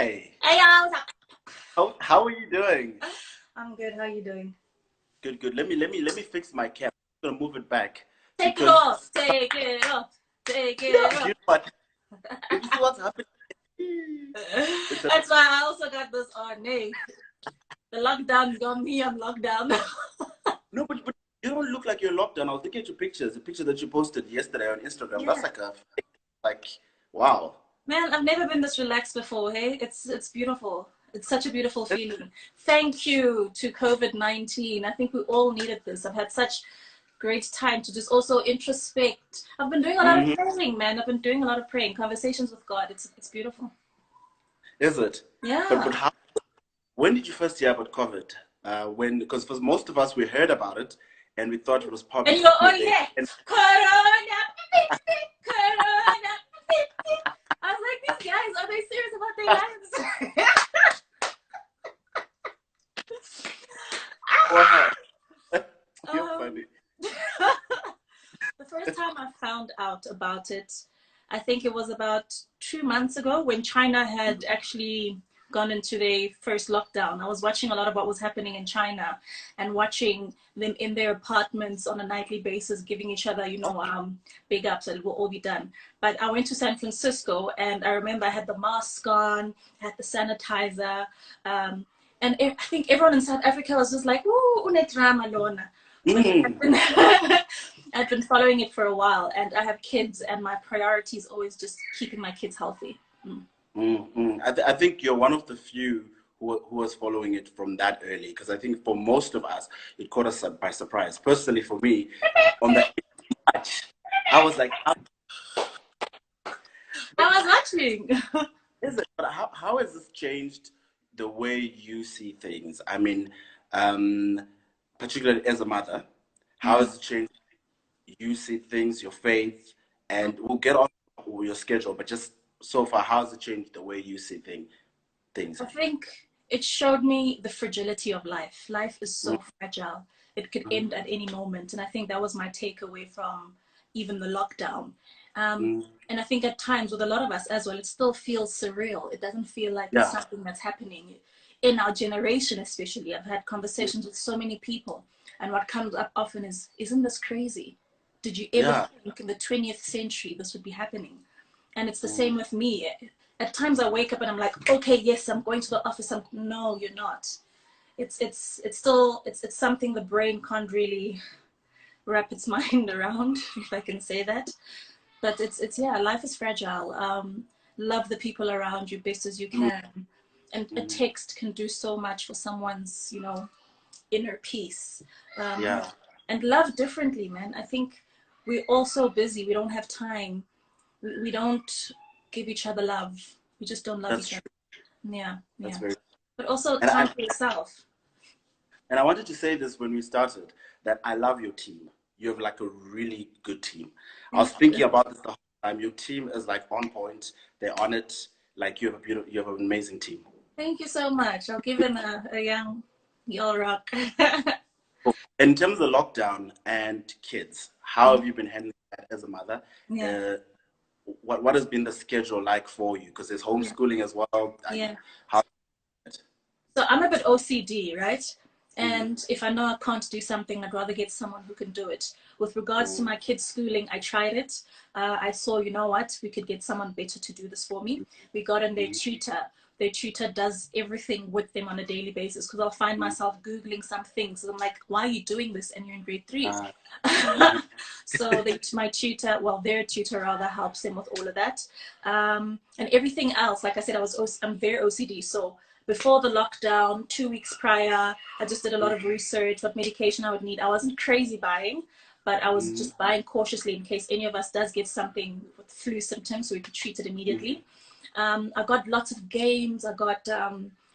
Hi. Hey y'all. How are you doing? I'm good. How are you doing? Good, good. Let me fix my cap. I'm gonna move it back Take it because off. Take it off. Take yeah, it you off. know what? You see what's happening? It's a, That's why I also got this on. Hey, the lockdown's got me on lockdown. no, but you don't look like you're locked down. I was looking at your pictures, the picture that you posted yesterday on Instagram. That's Yeah. like wow. Man, I've never been this relaxed before. Hey, it's beautiful. It's such a beautiful feeling. Thank you to COVID-19. I think we all needed this. I've had such great time to just also introspect. I've been doing a lot of Hmm. praying, man. I've been doing a lot of praying, conversations with God. It's beautiful. Is it? But Yeah. how? When did you first hear about COVID? When because for most of us we heard about it and we thought it was probably And you go, oh something that yeah, they. Corona, Corona. I was like, these guys, are they serious about their lives? Wow, you're um, funny. the first time I found out about it, I think it was about 2 months ago when China had actually gone into their first lockdown. I was watching a lot of what was happening in China and watching them in their apartments on a nightly basis, giving each other, big ups that it will all be done. But I went to San Francisco and I remember I had the mask on, had the sanitizer, um, and I think everyone in South Africa was just like, ooh, unetrama lona. But Mm. I've been following it for a while and I have kids and my priority is always just keeping my kids healthy. Mm. Mm-hmm. I think you're one of the few who was following it from that early because I think for most of us it caught us by surprise. Personally, for me, on the March, I was like, how I was watching. is it? But how has this changed the way you see things? I mean, um, particularly as a mother, how Mm. has it changed you see things, your faith, and we'll get on with your schedule, but just so far, how has it changed the way you see things? I think it showed me the fragility of life. Life is so fragile. It could Mm-hmm. end at any moment. And I think that was my takeaway from even the lockdown. Mm-hmm. And I think at times with a lot of us as well, it still feels surreal. It doesn't feel like it's Yeah. something that's happening in our generation, especially. I've had conversations with so many people. And what comes up often is, isn't this crazy? Did you ever Yeah. think in the 20th century this would be happening? And it's the Mm. same with me. At times I wake up and I'm like, okay, yes, I'm going to the office. No, you're not. It's still it's something the brain can't really wrap its mind around, if I can say that. But it's yeah, life is fragile. Love the people around you best as you Mm. can, and a Mm. text can do so much for someone's inner peace. Um, Yeah, and love differently, man. I think we're all so busy. We don't have time. We don't give each other love. We just don't love that's each other. true. Yeah, That's yeah. very But also and time I for yourself. and I wanted to say this when we started that I love your team. You have like a really good team. I was Thank thinking you. about this the whole time. Your team is like on point. They're on it. Like you have an amazing team. Thank you so much. I'll give him a young y'all rock. In terms of lockdown and kids, how have you been handling that as a mother? Yeah, Uh, what has been the schedule like for you? Because there's yeah, homeschooling as well. yeah. How? So I'm a bit OCD, right? Mm, And if I know I can't do something, I'd rather get someone who can do it. With regards to mm, my kids' schooling, I tried it. I saw, you know what, we could get someone better to do this for me. We got in their mm, tutor. Their tutor does everything with them on a daily basis because I'll find mm. myself Googling some things. I'm like, why are you doing this? And you're in grade three. Uh, mhm. So my tutor, well, their tutor rather helps them with all of that. And everything else, like I said, I'm very OCD. So before the lockdown, 2 weeks prior, I just did a lot of research, what medication I would need. I wasn't crazy buying, but I was Mm, just buying cautiously in case any of us does get something with flu symptoms so we could treat it mm, immediately. I got lots of games. I got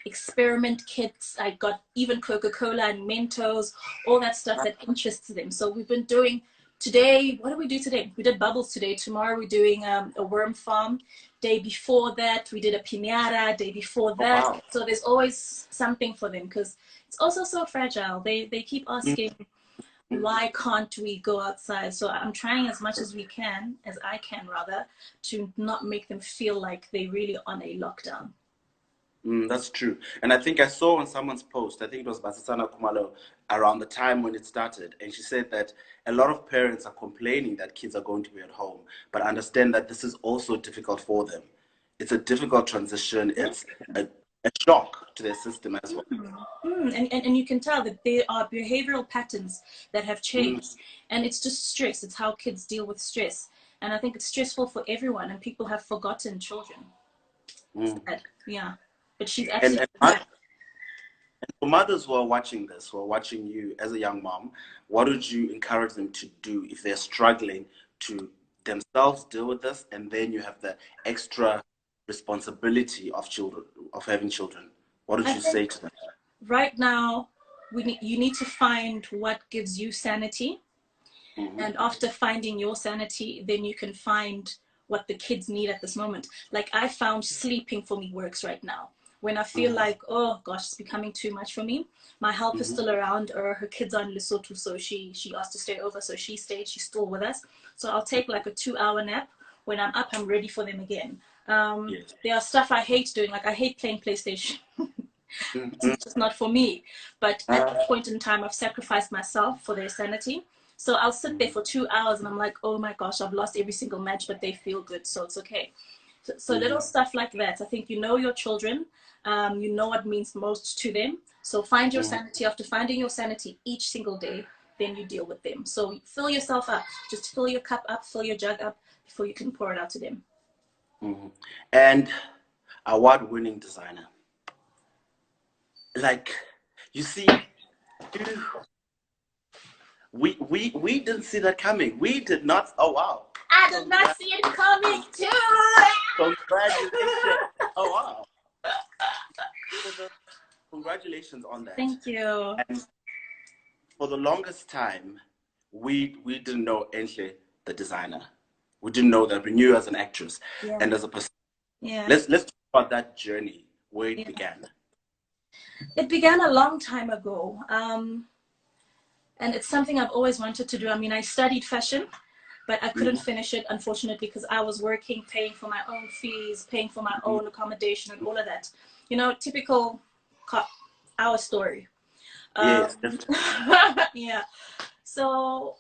experiment kits. I got even Coca-Cola and Mentos, all that stuff that interests them. So we've been doing today. What did we do today? We did bubbles today. Tomorrow we're doing a worm farm. Day before that we did a pinata. Day before oh that. wow. So there's always something for them because it's also so fragile. They keep Mm, asking mm. why can't we go outside? So I'm trying as much as we can, as I can rather, to not make them feel like they're really on a lockdown. That's true. And I think I saw on someone's post, I think it was Basisana Kumalo, around the time when it started, and she said that a lot of parents are complaining that kids are going to be at home, but understand that this is also difficult for them. It's a difficult transition. It's a shock to their system as well. And you can tell that there are behavioral patterns that have Mm, changed. And it's just stress. It's how kids deal with stress. And I think it's stressful for everyone, and people have forgotten children. mm. Sad. Yeah. But she's And, actually and back. for mothers who are watching this, who are watching you as a young mom, what would you encourage them to do if they're struggling to themselves deal with this, and then you have the extra responsibility of children, of having children? What would I you say think to them? right now, you need to find what gives you sanity. Hmm. And after finding your sanity, then you can find what the kids need at this moment. Like I found sleeping for me works right now. When I feel Hmm. like, oh gosh, it's becoming too much for me, my help is Hmm. still around, or her kids are in Lesotho, so she asked to stay over, so she stayed, she's still with us. So I'll take like a 2 hour nap. When I'm up, I'm ready for them again. Yes. There are stuff I hate doing, like I hate playing PlayStation. Hmm. It's just not for me. But at Uh, that point in time, I've sacrificed myself for their sanity. So I'll sit there for 2 hours and I'm like, oh my gosh, I've lost every single match, but they feel good, so it's okay. So little stuff like that. I think you know your children, you know what means most to them. So find your sanity. After finding your sanity each single day, then you deal with them. So fill yourself up. Just fill your cup up, fill your jug up before you can pour it out to them. and award-winning designer. Like, you see, we didn't see that coming. We did not. Oh wow! I did not Congra- see it coming too. Congratulations! Oh wow! For the, congratulations on that. Thank you. And for the longest time, we didn't know Enhle, the designer. We didn't know that. We knew her as an actress Yeah. and as a person. Yeah. Let's talk about that journey, where it Yeah. began. It began a long time ago. And it's something I've always wanted to do. I mean, I studied fashion, but I couldn't Mhm. finish it, unfortunately, because I was working, paying for my own fees, paying for my own accommodation, and all of that. You know, typical our story. Yes, Um, definitely. yeah. So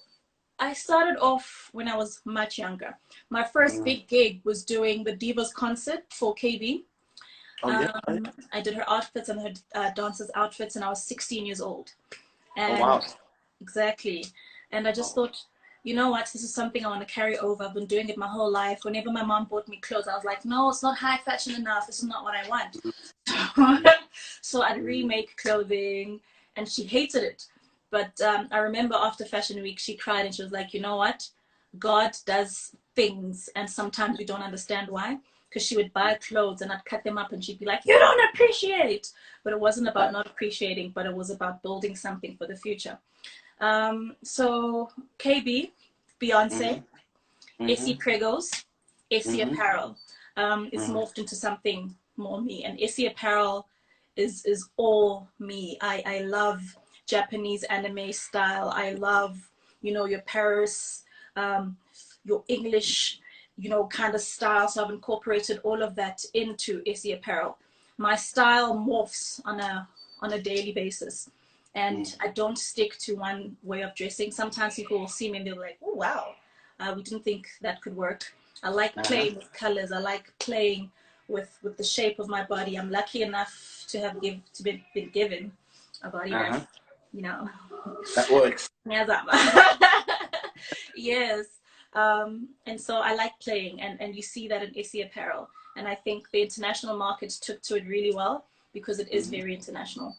I started off when I was much younger. My first Mhm. big gig was doing the Divas concert for KB. Oh yeah. I did her outfits and her dancers' outfits, and I was 16 years old. Oh And wow. exactly. And I just Oh. thought, you know what, this is something I want to carry over. I've been doing it my whole life. Whenever my mom bought me clothes, I was like, no, it's not high fashion enough. This is not what I want. So I'd remake clothing, and she hated it. But I remember after Fashion Week, she cried and she was like, you know what? God does things, and sometimes we don't understand why. Because she would buy clothes and I'd cut them up, and she'd be like, you don't appreciate. But it wasn't about not appreciating, but it was about building something for the future. So KB, Beyonce, Mhm. Essie Mhm. Pregos, Essie Mhm. Apparel. It's Mhm. morphed into something more me. And Essie Apparel is all me. I love Japanese anime style. I love, you know, your Paris, your English, you know, kind of style. So I've incorporated all of that into Essie Apparel. My style morphs on a daily basis. And I don't stick to one way of dressing. Sometimes people will see me and they're like, oh, wow, we didn't think that could work. I like Uh-huh. playing with colors. I like playing with the shape of my body. I'm lucky enough to have been given a body Uh-huh. that's, you know, That works. yes. And so I like playing, and you see that in Essie Apparel. And I think the international markets took to it really well because it is Mhm. very international.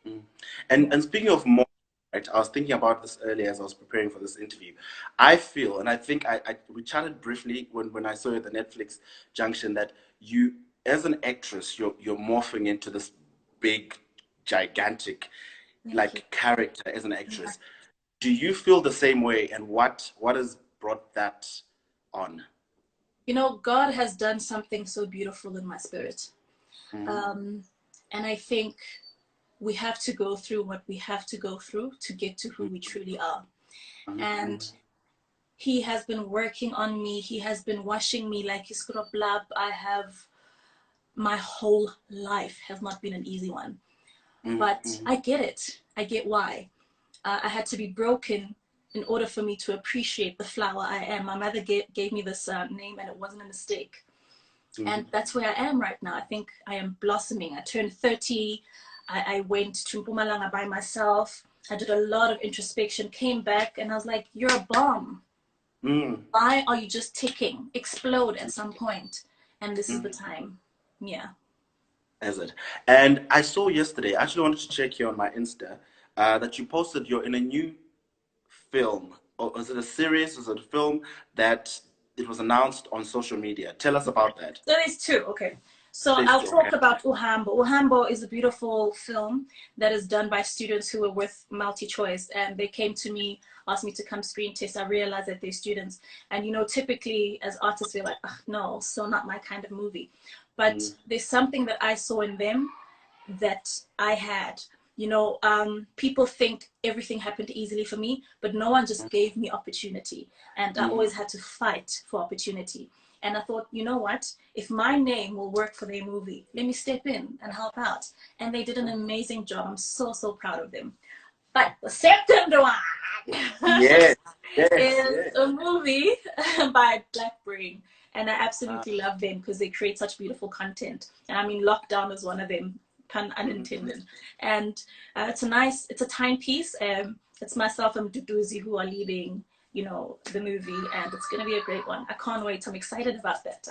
Mm. Yeah. And speaking of more, right, I was thinking about this earlier as I was preparing for this interview. I feel, and I think we chatted briefly when I saw you at the Netflix Junction, that you, as an actress, you're morphing into this big, gigantic, Thank you. like character as an actress. Do you feel the same way? And what has brought that on? You know, God has done something so beautiful in my spirit. Mm-hmm. Um, and I think we have to go through what we have to go through to get to who we truly are. And He has been working on me. He has been washing me like his blood. I have my whole life has not been an easy one. But Mm-hmm. I get it. I get why. I had to be broken in order for me to appreciate the flower I am. My mother gave me this name, and it wasn't a mistake. Mm-hmm. And that's where I am right now. I think I am blossoming. I turned 30. I went to Mpumalanga by myself. I did a lot of introspection, came back, and I was like, you're a bomb. Why are you just ticking? Explode at some point. And this is the time. Yeah. Is it? And I saw yesterday, I actually wanted to check here on my Insta, that you posted you're in a new film. Or is it a series? Is it a film that it was announced on social media? Tell us about that. There is two. Okay. So There's I'll two, talk okay. about Uhambo. Uhambo is a beautiful film that is done by students who were with MultiChoice, and they came to me, asked me to come screen test. I realized that they're students, and typically as artists we're like, no, so not my kind of movie. But there's something that I saw in them that I had. People think everything happened easily for me, but no one just gave me opportunity. And I always had to fight for opportunity. And I thought, you know what? If my name will work for their movie, let me step in and help out. And they did an amazing job. I'm so, so proud of them. But the second one Yes, yes, is yes. a movie by Black Brain. And I absolutely love them because they create such beautiful content. And I mean, Lockdown is one of them, pun unintended. And it's a timepiece. It's myself and Duduzi who are leading, the movie, and it's going to be a great one. I can't wait. I'm excited about that.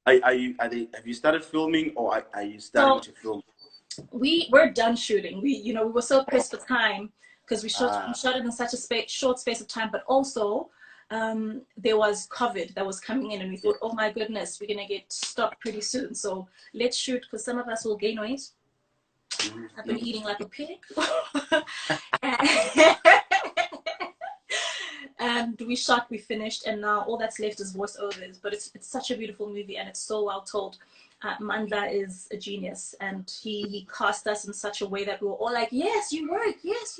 Have you started filming, or are you starting to film? We're done shooting. We were so pressed for time because we shot it in such a short space of time, but also there was COVID that was coming in, and we thought, oh my goodness, we're gonna get stopped pretty soon. So let's shoot, because some of us will gain weight. I've been eating like a pig. And we shot, we finished, and now all that's left is voiceovers. But it's such a beautiful movie, and it's so well told. Mandla is a genius, and he cast us in such a way that we were all like, yes, you work, this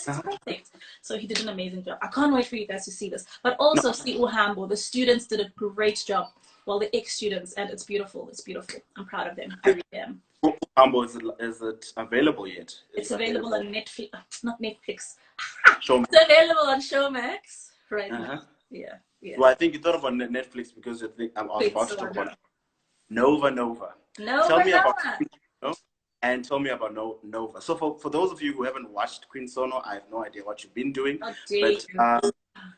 is perfect. So he did an amazing job. I can't wait for you guys to see this. But also see Uhambo. The students did a great job. Well, the ex-students, and it's beautiful. I'm proud of them. I really am. Uhambo, is it available yet? It's available on Netflix. Not Netflix. Showmax. It's available on Showmax right now. Yeah. Well, I think you thought about Netflix because I was about to talk about Nova. Tell me about and tell me about Nova. So for those of you who haven't watched Queen Sono, I have no idea what you've been doing. But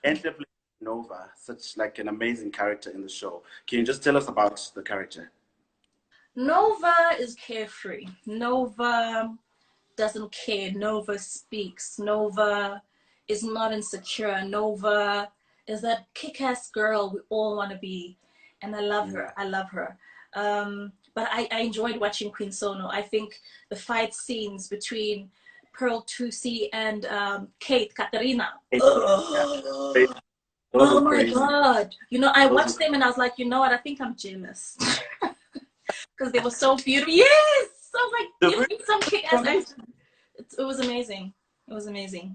Enhle Nova, such like an amazing character in the show. Can you just tell us about the character? Nova is carefree. Nova doesn't care. Nova speaks. Nova is not insecure. Nova is that kick-ass girl we all want to be. And I love her. But I enjoyed watching Queen Sono. I think the fight scenes between Pearl Tusi and Kate Katarina. Oh my God. I watched them and I was like, you know what? I think I'm jealous. Because they were so beautiful. Yes! So I was like, you need some kick-ass. It was amazing.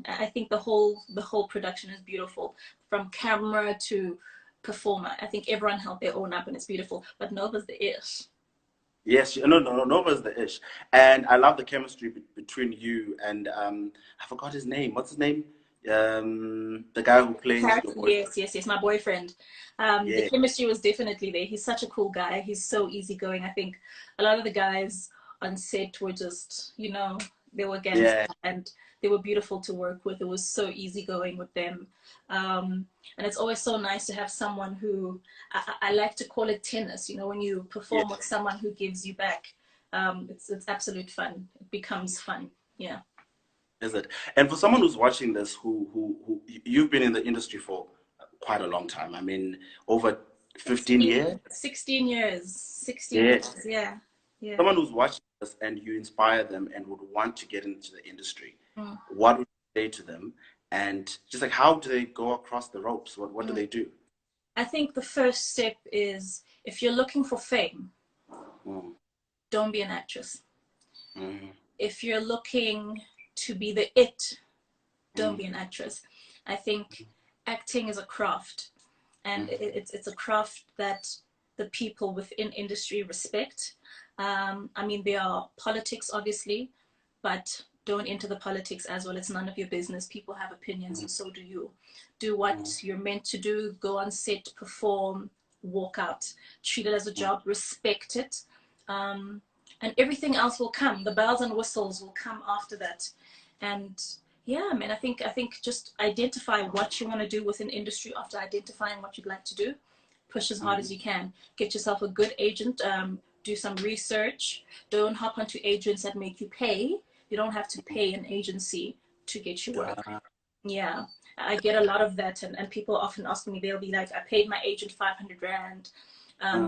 I think the whole production is beautiful, from camera to performer. I think everyone held their own up, and it's beautiful. But Nova's the ish. Yes, no, Nova's the ish, and I love the chemistry between you and I forgot his name. What's his name? The guy who plays your boyfriend. Yes, my boyfriend. The chemistry was definitely there. He's such a cool guy. He's so easygoing. I think a lot of the guys on set were just, they were gangsters, and they were beautiful to work with. It was so easygoing with them. And it's always so nice to have someone who, I like to call it tennis, when you perform with someone who gives you back. It's absolute fun. It becomes fun. Yeah. Is it? And for someone who's watching this, who you've been in the industry for quite a long time. I mean, over 15 years? 16 years. 16 years, yeah. Someone who's watching this and you inspire them and would want to get into the industry, what would you say to them? And just like, how do they go across the ropes? What do they do? I think the first step is, if you're looking for fame, don't be an actress. If you're looking to be the it, don't be an actress. I think acting is a craft, and it's a craft that the people within industry respect. I mean, there are politics, obviously, but don't enter the politics as well. It's none of your business. People have opinions, and so do you. Do what you're meant to do. Go on set, perform, walk out. Treat it as a job. Respect it. And everything else will come. The bells and whistles will come after that. And yeah, man, I think just identify what you want to do within industry. After identifying what you'd like to do, push as hard as you can. Get yourself a good agent. Do some research. Don't hop onto agents that make you pay. You don't have to pay an agency to get you work. Yeah, I get a lot of that, and people often ask me, they'll be like, I paid my agent 500 Rand.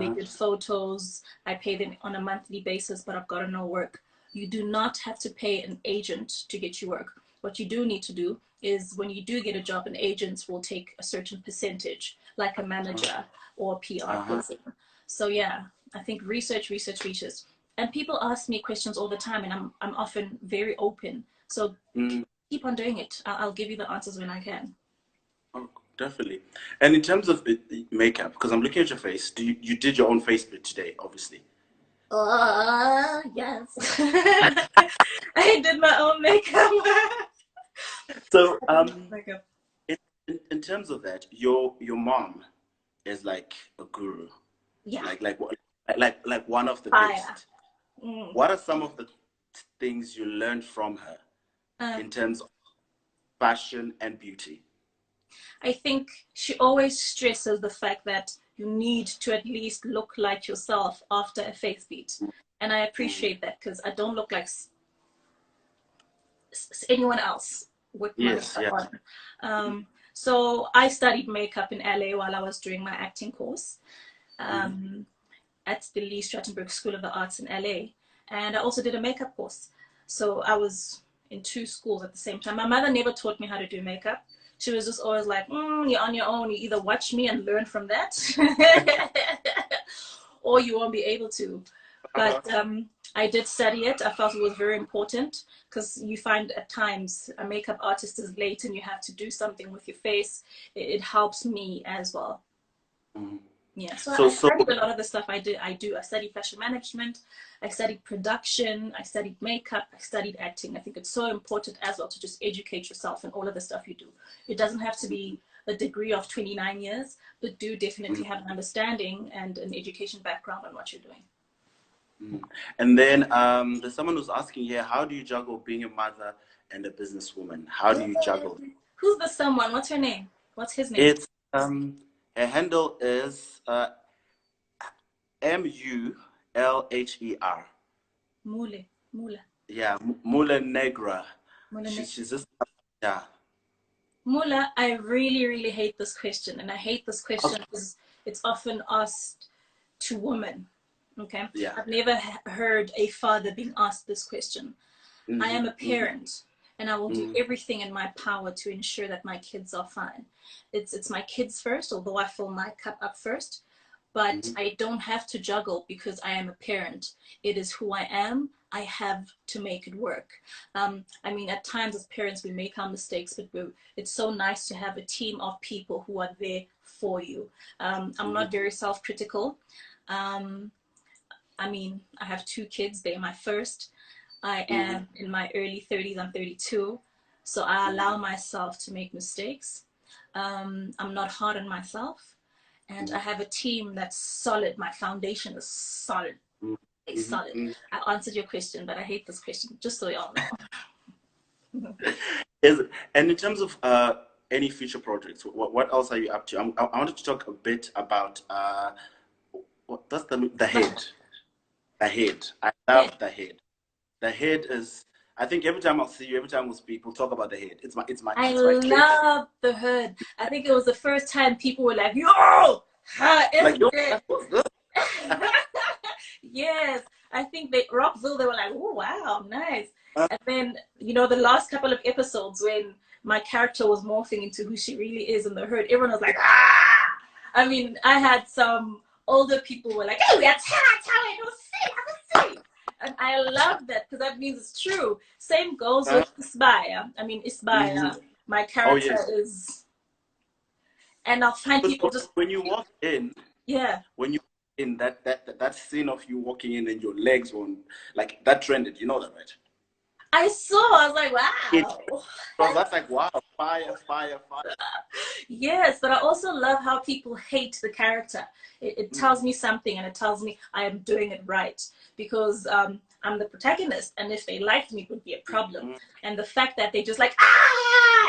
They did photos. I pay them on a monthly basis, but I've got no work. You do not have to pay an agent to get you work. What you do need to do is, when you do get a job, an agent will take a certain percentage, like a manager or a PR person. So yeah, I think research. And people ask me questions all the time, and I'm often very open. So keep on doing it. I'll give you the answers when I can. Oh, definitely. And in terms of makeup, because I'm looking at your face, you did your own face split today, obviously? Yes. I did my own makeup. So, in terms of that, your mom is like a guru. Yeah. Like one of the best. What are some of the things you learned from her in terms of fashion and beauty? I think she always stresses the fact that you need to at least look like yourself after a face beat. And I appreciate that, because I don't look like anyone else with my makeup on. So I studied makeup in LA while I was doing my acting course at the Lee Strattenberg School of the Arts in LA. And I also did a makeup course. So I was in 2 schools at the same time. My mother never taught me how to do makeup. She was just always like, you're on your own. You either watch me and learn from that, or you won't be able to. But I did study it. I felt it was very important, because you find at times a makeup artist is late and you have to do something with your face. It helps me as well. Yeah, so I studied a lot of the stuff I do. I studied fashion management, I studied production, I studied makeup, I studied acting. I think it's so important as well to just educate yourself in all of the stuff you do. It doesn't have to be a degree of 29 years, but do definitely have an understanding and an education background on what you're doing. And then there's someone who's asking here, how do you juggle being a mother and a businesswoman? How do you juggle? Who's the someone? What's her name? What's his name? It's her handle is Mulher. Mule. Yeah, Mule Negra. She's just Mula, I really, really hate this question, and I hate this question because it's often asked to women. Okay. Yeah. I've never heard a father being asked this question. I am a parent, and I will do everything in my power to ensure that my kids are fine. It's my kids first, although I fill my cup up first, but I don't have to juggle because I am a parent. It is who I am. I have to make it work. I mean, at times as parents, we make our mistakes, but it's so nice to have a team of people who are there for you. I'm not very self-critical. I mean, I have 2 kids. They're my first. I am in my early 30s. I'm 32. So I allow myself to make mistakes. I'm not hard on myself. And I have a team that's solid. My foundation is solid. It's solid. I answered your question, but I hate this question, just so y'all know. And in terms of any future projects, what else are you up to? I wanted to talk a bit about that's the head. The head. I love the head. The head is. I think every time I'll see you, every time we'll speak, we'll talk about the head. I love the hood. I think it was the first time people were like, "Yo, how is it?" Yes, I think Rockville, they were like, "Oh wow, nice." And then, you know, the last couple of episodes when my character was morphing into who she really is in the hood, everyone was like, "Ah!" I mean, I had some older people were like, "Hey, we are telling you, see." And I love that because that means it's true. Same goes with Isbaya. I mean, Isbaya, my character is, and I'll find people just when you walk in. Yeah. When you in that scene of you walking in and your legs won't, like, that trended. You know that, right? I saw. I was like, It wow. was that's like, wow, fire, fire, fire. Yes, but I also love how people hate the character. It tells me something, and it tells me I am doing it right because I'm the protagonist, and if they liked me, it would be a problem. And the fact that they just like,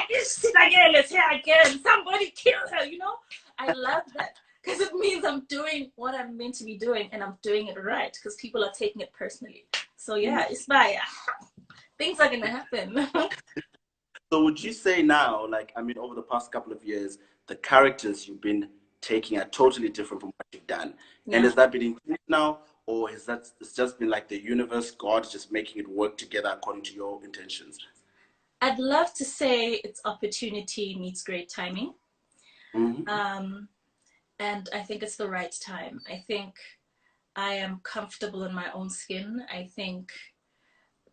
it's again, let's hear again, somebody kill her, you know? I love that because it means I'm doing what I'm meant to be doing, and I'm doing it right because people are taking it personally. So yeah, it's fire. Things are gonna happen. So would you say now, like, I mean, over the past couple of years, the characters you've been taking are totally different from what you've done? Yeah. And has that been intentional, or has that it's just been like the universe, God, just making it work together according to your intentions? I'd love to say it's opportunity meets great timing. Mm-hmm. And I think it's the right time. I think I am comfortable in my own skin. I think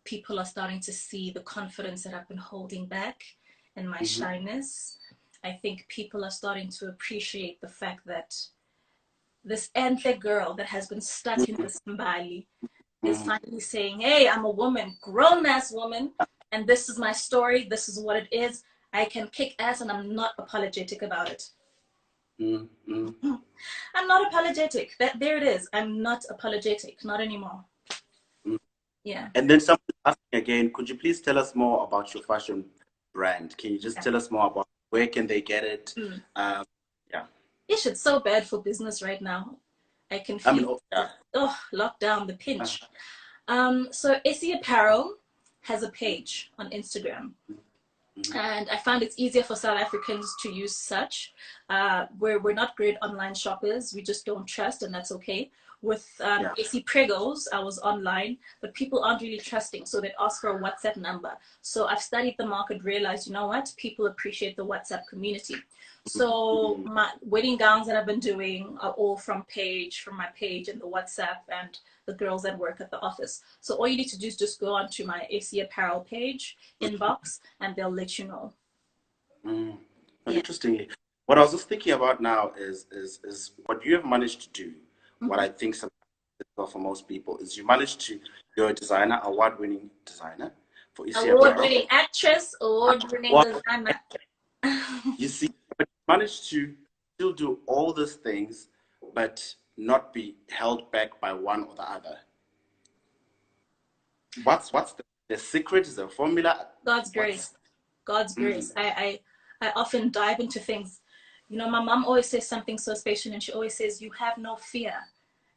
people are starting to see the confidence that I've been holding back and my shyness. I think people are starting to appreciate the fact that this Enhle girl that has been stuck in this Mbali is finally saying, hey, I'm a woman, grown-ass woman, and this is my story, this is what it is. I can kick ass and I'm not apologetic about it. I'm not apologetic. There it is. I'm not apologetic. Not anymore. Yeah. And then someone asking again, could you please tell us more about your fashion brand? Can you just tell us more about where can they get it? Yeah. Ish, it's so bad for business right now. I can feel lockdown, the pinch. So Essie Apparel has a page on Instagram. And I found it's easier for South Africans to use such. We're not great online shoppers. We just don't trust, and that's okay. With AC Pregos, I was online, but people aren't really trusting, so they'd ask for a WhatsApp number. So I've studied the market, realized, you know what, people appreciate the WhatsApp community. So my wedding gowns that I've been doing are all from my page and the WhatsApp and the girls that work at the office. So all you need to do is just go onto my AC Apparel page, inbox, and they'll let you know. Interestingly, what I was just thinking about now is what you have managed to do. What I think sometimes for most people is you're a designer, award-winning designer for Essie Apparel. Award-winning actress, award-winning designer. You see, but you managed to still do all these things, but not be held back by one or the other. What's the secret? Is the formula? God's grace. God's grace. I often dive into things. You know, my mom always says something so special, and she always says, you have no fear.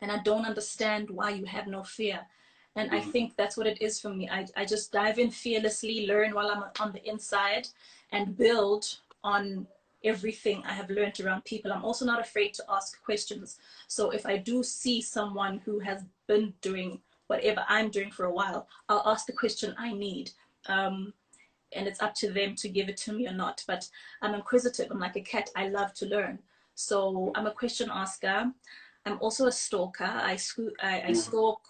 And I don't understand why you have no fear. And I think that's what it is for me. I just dive in fearlessly, learn while I'm on the inside, and build on everything I have learned around people. I'm also not afraid to ask questions. So if I do see someone who has been doing whatever I'm doing for a while, I'll ask the question I need. And it's up to them to give it to me or not. But I'm inquisitive. I'm like a cat. I love to learn. So I'm a question asker. I'm also a stalker. I stalk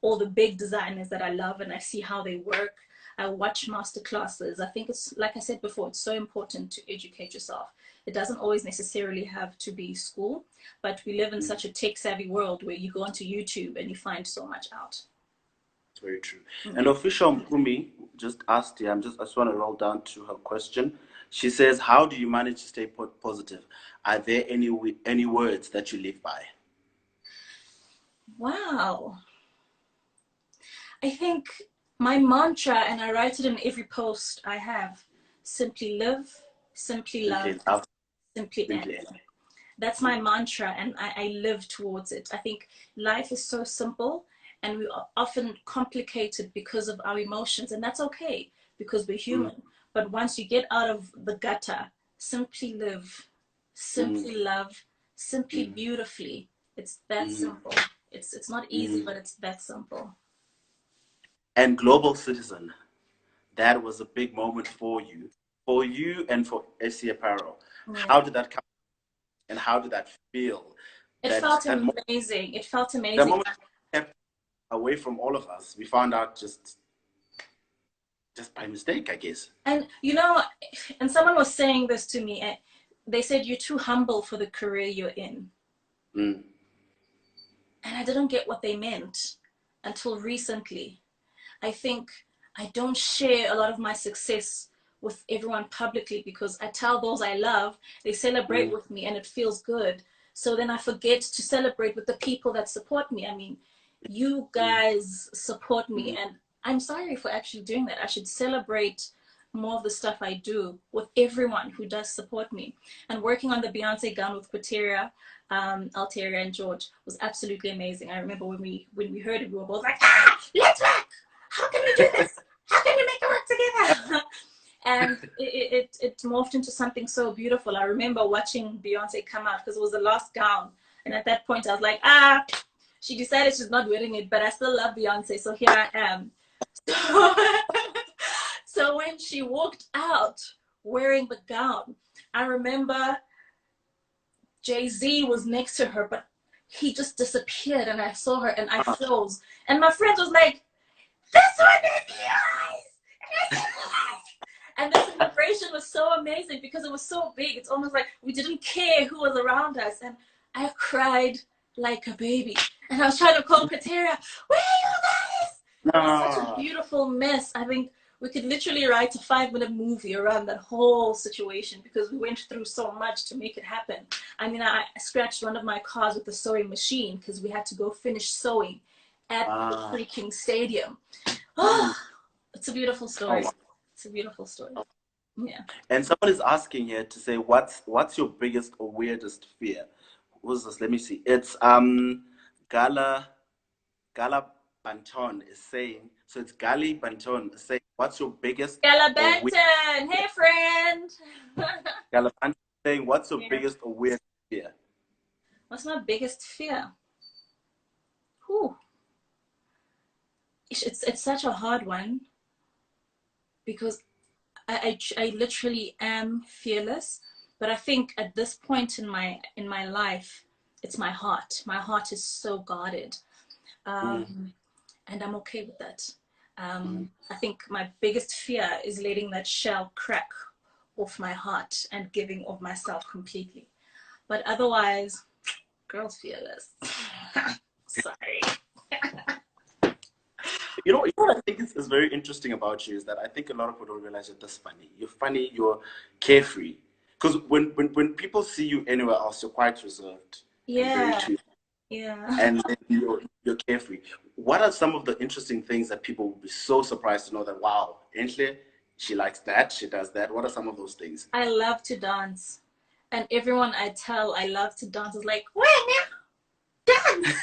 all the big designers that I love, and I see how they work. I watch master classes. I think it's, like I said before, it's so important to educate yourself. It doesn't always necessarily have to be school, but we live in such a tech-savvy world where you go onto YouTube and you find so much out. Very true. And official Mpumi just asked here, I just want to roll down to her question. She says, how do you manage to stay positive? Are there any words that you live by? Wow. I think my mantra, and I write it in every post I have, simply live, simply love, simply end. That's my mantra, and I live towards it. I think life is so simple, and we are often complicated because of our emotions, and that's okay because we're human. But once you get out of the gutter, simply live, simply love, simply beautifully. It's that simple. It's not easy, but it's that simple. And global citizen, that was a big moment for you and for Essie Apparel. How did that come, and how did that feel? It felt amazing. It felt amazing. The moment kept away from all of us, we found out just by mistake, I guess. And you know, and someone was saying this to me. They said, you're too humble for the career you're in. And I didn't get what they meant until recently. I think I don't share a lot of my success with everyone publicly because I tell those I love, they celebrate with me and it feels good. So then I forget to celebrate with the people that support me. I mean, you guys support me and I'm sorry for actually doing that. I should celebrate more of the stuff I do with everyone who does support me. And working on the Beyonce gown with Quateria, Alteria and George was absolutely amazing. I remember when we heard it, we were both like, let's work! How can we do this? How can we make it work together? And it morphed into something so beautiful. I remember watching Beyonce come out because it was the last gown. And at that point I was like, she decided she's not wearing it, but I still love Beyonce, so here I am. So when she walked out wearing the gown, I remember Jay-Z was next to her, but he just disappeared and I saw her and I froze. And my friend was like, this one is yours! And the celebration was so amazing because it was so big. It's almost like we didn't care who was around us. And I cried like a baby. And I was trying to call Kateria, where are you guys? It was such a beautiful mess. I think we could literally write a 5-minute movie around that whole situation because we went through so much to make it happen. I mean, I scratched one of my cars with a sewing machine because we had to go finish sewing at the freaking stadium. Oh, it's a beautiful story. It's a beautiful story. Yeah. And someone is asking here to say, what's your biggest or weirdest fear? Who's this? Let me see. It's Gala Banton is saying. So it's Gali Banton saying, what's your biggest? Gala Banton, hey friend. Gala Banton saying, what's your biggest or weirdest fear? What's my biggest fear? Whew. It's such a hard one because I literally am fearless, but I think at this point in my life, it's my heart. My heart is so guarded, and I'm okay with that. I think my biggest fear is letting that shell crack off my heart and giving of myself completely. But otherwise, girl's fearless. Sorry. You know what I think is very interesting about you is that I think a lot of people don't realize you're this funny. You're funny, you're carefree. Because when people see you anywhere else, you're quite reserved. Yeah. And Yeah. And then you're carefree. What are some of the interesting things that people will be so surprised to know that, wow, Enhle, she likes that, she does that? What are some of those things? I love to dance. And everyone I tell I love to dance is like, wait now, dance.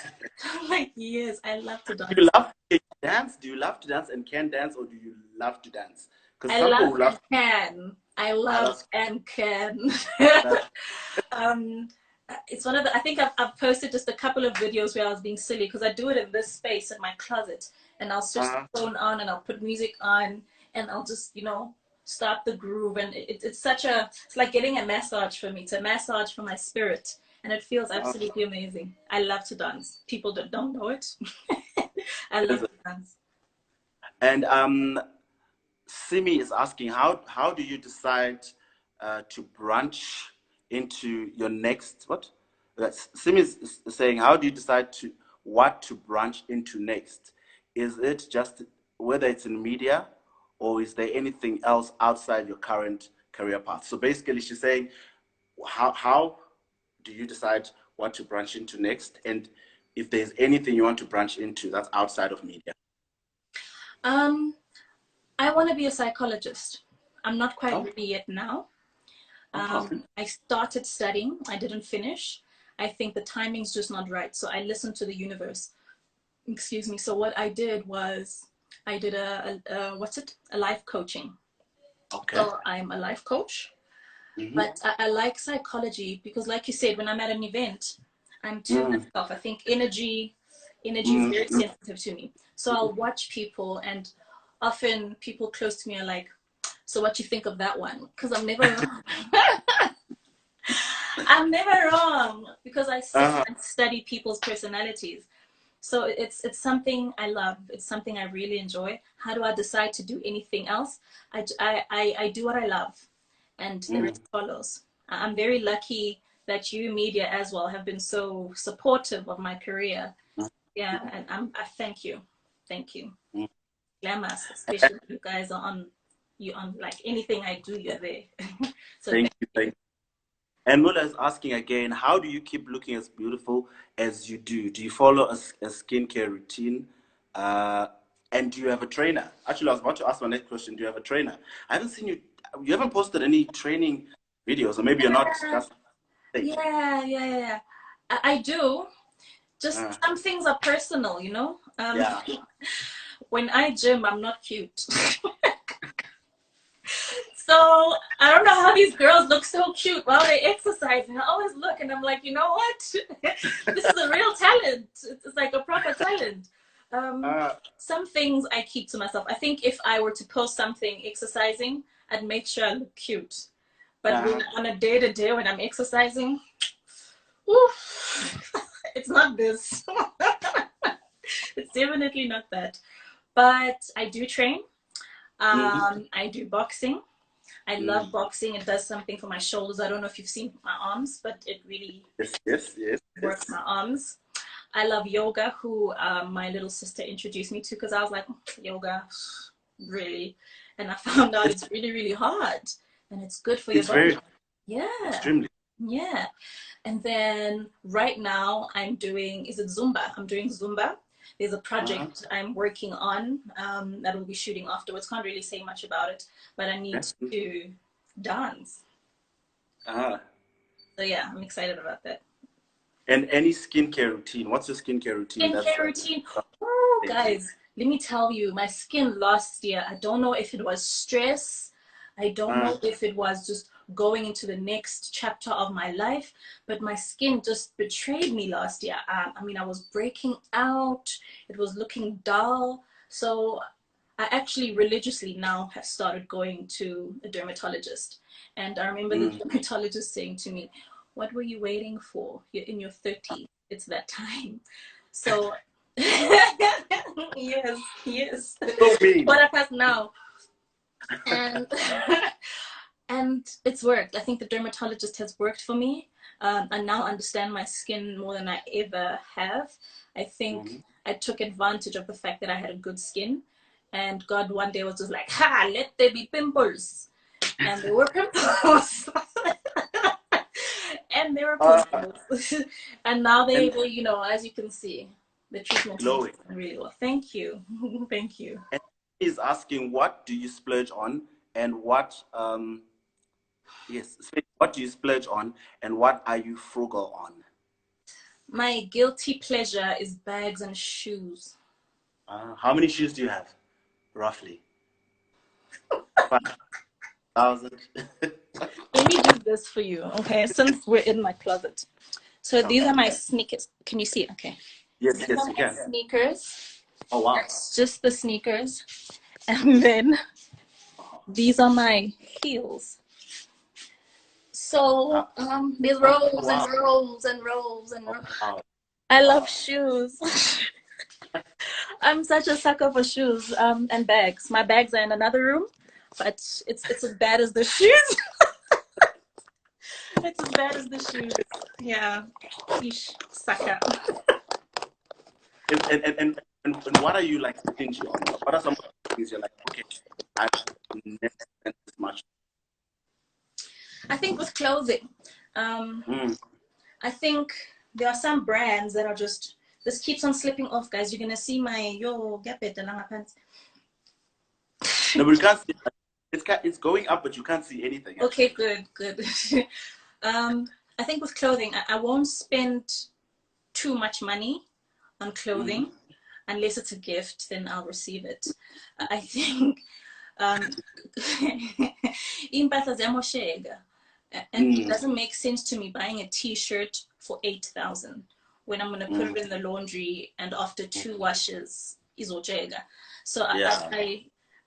I'm like, yes, I love to dance. Do you love to dance? Do you love to dance and can dance, or do you love to dance? I love and can. I love and can. It's one of the, I think I've posted just a couple of videos where I was being silly because I do it in this space in my closet, and I'll switch the phone on and I'll put music on and I'll just, you know, start the groove, and it's like getting a massage for me. It's a massage for my spirit, and it feels absolutely amazing. I love to dance. People that don't know it. I love to dance. And Simi is asking, how do you decide to branch into your next, what? Simi is saying, how do you decide what to branch into next? Is it just whether it's in media, or is there anything else outside your current career path? So basically she's saying, how do you decide what to branch into next? And if there's anything you want to branch into that's outside of media? I want to be a psychologist. I'm not quite ready yet now. I started studying. I didn't finish. I think the timing's just not right. So I listened to the universe. Excuse me. So what I did was I did a life coaching. Okay. So I'm a life coach. But I like psychology because, like you said, when I'm at an event, I'm to myself. I think energy is very sensitive to me. So I'll watch people, and often people close to me are like, so what you think of that one? Because I'm never wrong. I'm never wrong because I sit and study people's personalities. So it's something I love. It's something I really enjoy. How do I decide to do anything else? I do what I love, and the rest follows. I'm very lucky that you, media as well, have been so supportive of my career Yeah, and I thank you. Thank you. Mm. Glamour, especially you guys are on, you on like anything I do, you're there. So Thank thank you. you. Thank you. And Mula is asking again, how do you keep looking as beautiful as you do? Do you follow a skincare routine? Uh, and do you have a trainer? Actually, I was about to ask my next question. Do you have a trainer? I haven't seen you. You haven't posted any training videos, or maybe you're not Yeah, just stage. yeah. I do. Just Uh, some things are personal, you know. yeah. When I gym, I'm not cute. So I don't know how these girls look so cute while they're exercising. I always look and I'm like, you know what? This is a real talent. It's like a proper talent. Um, Uh, some things I keep to myself. I think if I were to post something exercising, I'd make sure I look cute. But when uh, on a day to day when I'm exercising, whew, it's not this. It's definitely not that. But I do train. mm, I do boxing. I mm. love boxing. It does something for my shoulders. I don't know if you've seen my arms, but it really Yes, yes, yes, works yes. my arms. I love yoga, who my little sister introduced me to because I was like, yoga, really? And I found out It's it's really, really hard and it's good for your it's body. very Yeah, extremely. yeah. And then right now I'm doing, is it Zumba? I'm doing Zumba. There's a Uh-huh. project I'm working on that we'll be shooting afterwards. Can't really say much about it, but I need Yeah. Mm. to dance. Uh-huh. So yeah, I'm excited about that. And any skincare routine? What's your skincare routine? That's Skincare routine. Oh, guys, let me tell you, my skin last year, I don't know if it was stress. I don't uh, know if it was just going into the next chapter of my life, but my skin just betrayed me last year. I mean, I was breaking out, it was looking dull. So I actually religiously now have started going to a dermatologist. And I remember the mm. dermatologist saying to me, what were you waiting for? You're in your 30s. It's that time. So, yes, yes. So mean. What past now? And and it's worked. I think the dermatologist has worked for me. I now understand my skin more than I ever have. I think Mhm. I took advantage of the fact that I had a good skin, and God one day was just like, "Ha! Let there be pimples," and there were pimples, and there were Uh, pimples, and now and they, you know, as you can see, the treatment is glowing. working really well. Thank you, thank you. And he's asking, what do you splurge on, and what yes, what do you splurge on, and what are you frugal on? My guilty pleasure is bags and shoes. How many shoes do you have, roughly? 5,000. Let me do this for you, okay? Since we're in my closet. So these Okay. are my sneakers. Can you see it? Okay. Yes, These yes, are you my can. sneakers. Oh wow. That's just the sneakers. And then these are my heels. Uh, So there's oh rows and wow. rows and rows and Oh rows. wow. I love Wow. shoes. I'm such a sucker for shoes and bags. My bags are in another room, but it's as bad as the shoes. It's as bad as the shoes. Yeah. Yeesh, sucker. And what are you like stingy on? What are some of the things you're like, okay, I've never spent this much. I think with clothing, Mm. I think there are some brands that are just, this keeps on slipping off, guys. You're gonna see my yo gap it the langa pants. No, but you can't see. It's going up, but you can't see anything Okay, actually. good, good. um, I think with clothing, I won't spend too much money on Mm-hmm. clothing unless it's a gift. Then I'll receive it. I think um, impahla ziyamosheka. And it Mm. doesn't make sense to me buying a t-shirt for 8,000 when I'm going to put Mm. it in the laundry and after 2 washes izojega. So Yeah.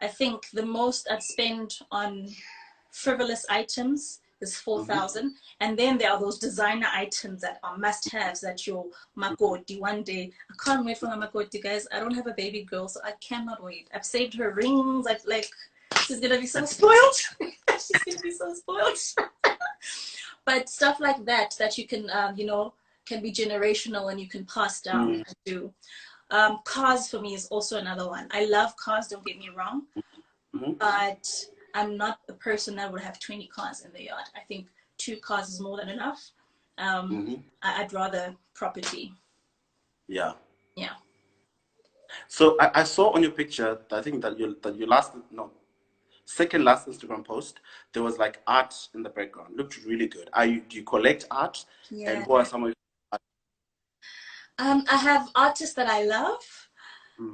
I think the most I'd spend on frivolous items is Mm-hmm. 4,000, and then there are those designer items that are must-haves that your makoti one day. I can't wait for my makoti, guys. I don't have a baby girl, so I cannot wait. I've saved her rings. I've like, she's gonna be so spoiled. She's gonna be so spoiled. But stuff like that, that you can, you know, can be generational and you can pass down and do. Cars for me is also another one. I love cars, don't get me wrong, but I'm not a person that would have 20 cars in the yard. I think 2 cars is more than enough. I'd rather property. Yeah. Yeah. So I saw on your picture, I think that your second last Instagram post, there was like art in the background. Looked really good. Do you collect art? Yeah. And who are some of your art? I have artists that I love.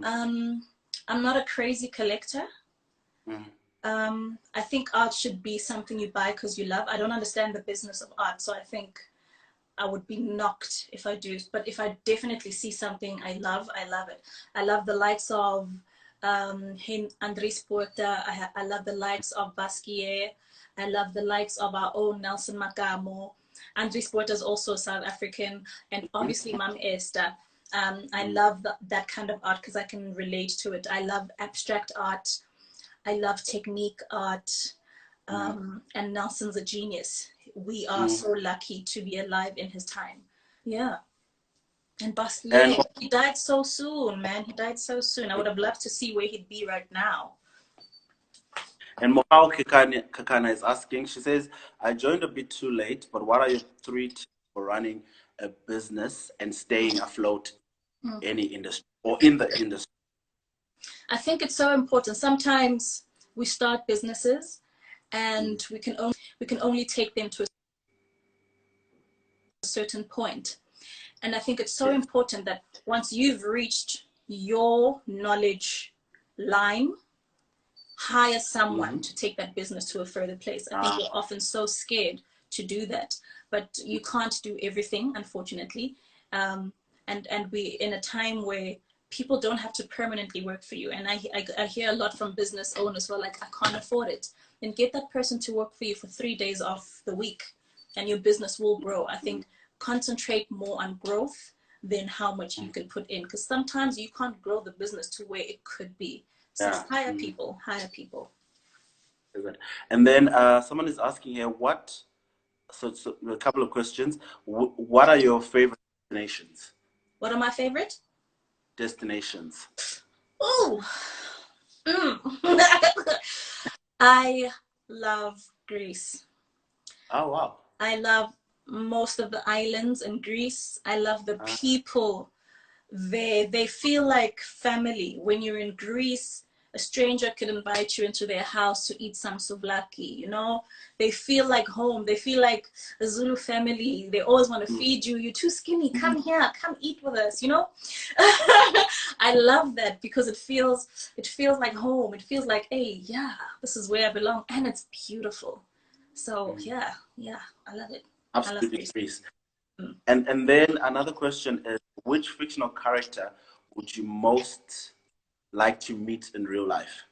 I'm not a crazy collector. I think art should be something you buy because you love. I don't understand the business of art, so I think I would be knocked if I do. But if I definitely see something I love it. I love the likes of Andries Porter. I love the likes of Basquiat. I love the likes of our own Nelson Makamo. Andries Porter is also South African, and obviously Mam Esther. I love that kind of art because I can relate to it. I love abstract art. I love technique art. And Nelson's a genius. We are so lucky to be alive in his time. Yeah. And Basquiat, he died so soon, man. He died so soon. I would have loved to see where he'd be right now. And Mohao Kakana is asking, she says, I joined a bit too late, but what are your 3 tips for running a business and staying afloat in any industry or in the industry? I think it's so important. Sometimes we start businesses and we can only take them to a certain point. And I think it's so important that once you've reached your knowledge line, hire someone to take that business to a further place. I think we're often so scared to do that, but you can't do everything, unfortunately. And we're in a time where people don't have to permanently work for you. And I hear a lot from business owners who are like, I can't afford it. Then get that person to work for you for 3 days off the week and your business will grow. I think concentrate more on growth than how much you can put in, because sometimes you can't grow the business to where it could be. So hire people. And then someone is asking here, so a couple of questions. What are your favorite destinations? What are my favorite destinations? Oh, I love Greece. Oh, wow. I love most of the islands in Greece. I love the people there. They feel like family. When you're in Greece, a stranger could invite you into their house to eat some souvlaki, you know? They feel like home. They feel like a Zulu family. They always want to feed you. You're too skinny. Come here. Come eat with us, you know? I love that because it feels like home. It feels like, hey, yeah, this is where I belong. And it's beautiful. So, yeah, I love it. Absolutely, I love Greece. And then another question is, which fictional character would you most like to meet in real life?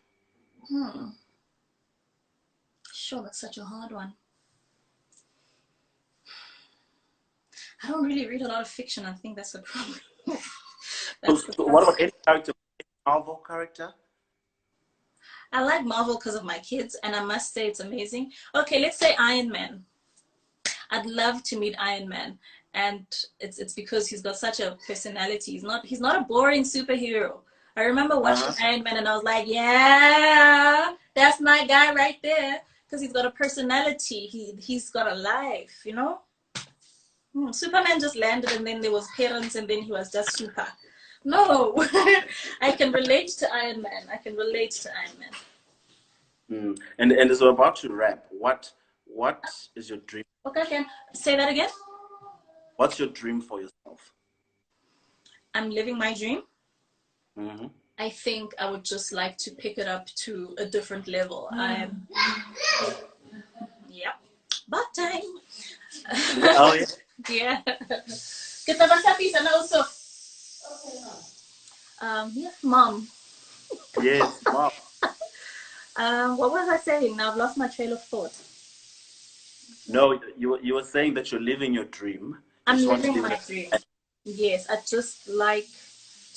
Sure, that's such a hard one. I don't really read a lot of fiction. I think that's the problem. So what about any character? Marvel character? I like Marvel because of my kids, and I must say it's amazing. Okay, let's say Iron Man. I'd love to meet Iron Man, and it's because he's got such a personality. He's not a boring superhero. I remember watching Iron Man and I was like, yeah, that's my guy right there. Because he's got a personality. He's got a life, you know? Superman just landed and then there was parents and then he was just super. No, I can relate to Iron Man. And as we're about to wrap, what is your dream? Okay, can say that again? What's your dream for yourself? I'm living my dream. I think I would just like to pick it up to a different level. Bath time. Oh, yeah. Yeah. Kita basapi sana also. Mom. Yes, mom. What was I saying? Now I've lost my trail of thought. No, you were saying that you're living your dream. I'm living my dream. Yes, I'd just like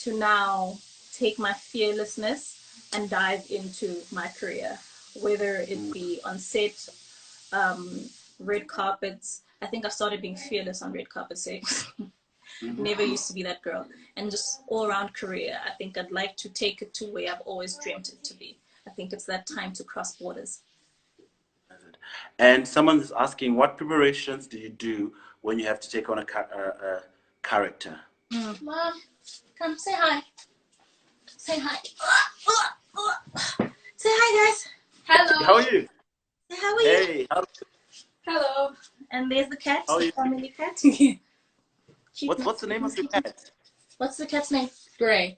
to now take my fearlessness and dive into my career, whether it be on set, red carpets. I think I started being fearless on red carpets. Never used to be that girl. And just all around career, I think I'd like to take it to where I've always dreamt it to be. I think it's that time to cross borders. And someone is asking, what preparations do you do when you have to take on a character? Mom, come say hi. Say hi. Say hi, guys. Hello. How are you? How are you? Hey. Hello. And there's the cat, How are the you? family cat. What's the name of your cat? What's the cat's name? Gray.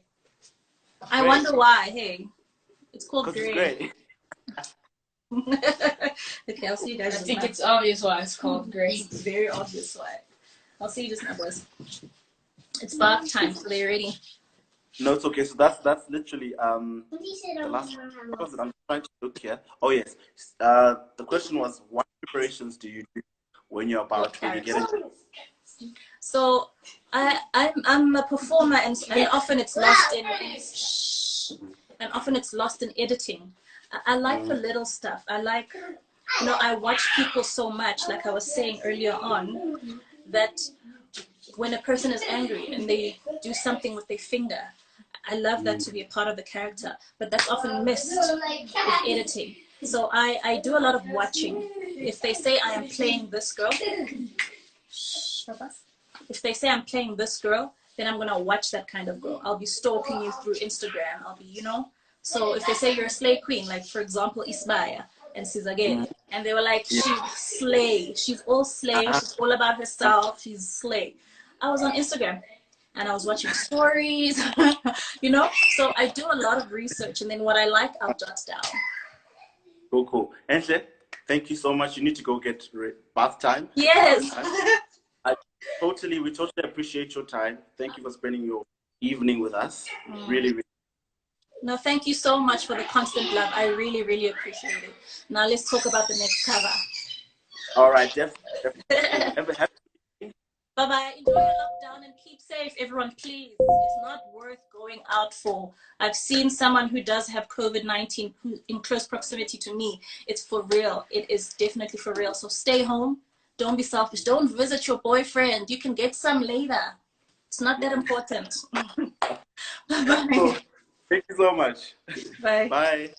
I Gray. wonder why. Hey, it's called Because Gray. it's Gray. Okay, I'll see you guys. I think it's obvious why it's called Gray. It's very obvious why. I'll see you just now, boys. It's bath time, so they're ready. No, it's okay. So that's literally the last one. What was it? I'm trying to look here. Oh yes. The question was, what preparations do you do when you get into? So I'm a performer, and often it's lost in editing. I like the little stuff. I like, I watch people so much, like I was saying earlier on, that when a person is angry and they do something with their finger, I love that to be a part of the character, but that's often missed with editing. So I do a lot of watching. If they say I am playing this girl, if they say I'm playing this girl, then I'm gonna watch that kind of girl. I'll be stalking you through Instagram. I'll be, So if they say you're a slay queen, like for example Isbaya and Sizageli, and they were like, she's slay, she's all slay, she's all about herself, she's slay. I was on Instagram and I was watching stories, So I do a lot of research, and then what I like, I'll jot down. Cool. Enhle, thank you so much. You need to go get bath time. Yes. We totally appreciate your time. Thank you for spending your evening with us. Really. No, thank you so much for the constant love. I really, really appreciate it. Now let's talk about the next cover. All right, definitely. Bye-bye. Enjoy your lockdown and keep safe, everyone, please. It's not worth going out for. I've seen someone who does have COVID-19 in close proximity to me. It's for real. It is definitely for real. So stay home. Don't be selfish. Don't visit your boyfriend. You can get some later. It's not that important. Bye-bye. Cool. Thank you so much. Bye. Bye.